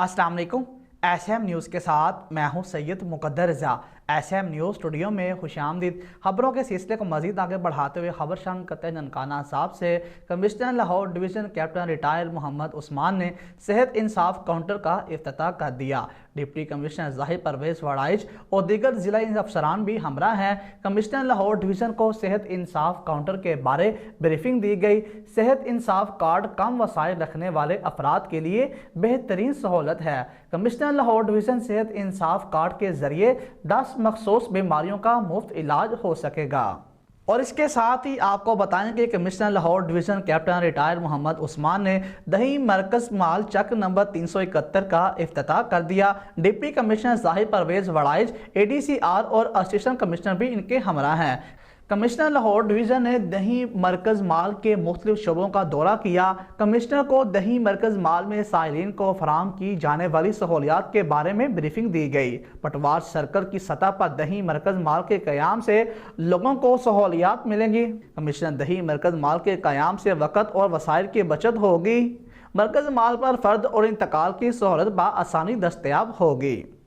अस्सलाम वालेकुम। SM news के साथ मैं हूं सैयद मुकद्दर रज़ा। एसएम न्यूज़ स्टूडियो में खुशामदीद। खबरों के सिलसिले को मज़ीद आगे बढ़ाते हुए खबर शामिल करते हैं ननकाना साहब से। Commissioner Lahore division captain retired Mohammad Usman ने सेहत इंसाफ काउंटर का इफ्तिताह कर दिया। डिप्टी कमिश्नर दाही परवेज़ वड़ाइज और दीगर ज़िला अफसरान भी हमरा हैं। कमिश्नर लाहौर डिवीज़न को सेहत इंसाफ काउंटर के बारे ब्रीफिंग दी गई। सेहत इंसाफ कार्ड कम वसाइल रखने वाले अफराद के लिए बेहतरीन सहूलत है। कमिश्नर लाहौर डिवीज़न सेहत इंसाफ कार्ड के ज़रिए 10 मखसूस बीमारियों का मुफ्त इलाज हो सकेगा। और इसके साथ ही आपको बताएं कि commissioner Lahore division captain retired Mohammad Usman ने दही मरकज माल चक नंबर 371 का इफ्तिताह कर दिया। डिप्टी कमिश्नर दाही परवेज़ वड़ाइज ADCR और असिस्टेंट कमिश्नर भी इनके हमरा हैं। कमिश्नर लाहौर डिवीज़न ने दही मरकज माल के मुख्तलिफ शोबों का दौरा किया। कमिश्नर को दही मरकज माल में साइलिन को फराहम की जाने वाली सहूलियात के बारे में ब्रीफिंग दी गई। पटवार सर्कल की सतह पर दही मरकज माल के क़याम से लोगों को सहूलियात मिलेंगी। कमिश्नर दही मरकज माल के क़याम से वक़्त और वसाइल की बचत होगी। मरकज माल पर फ़र्द और इंतकाल की सहूलत बआसानी दस्तयाब होगी।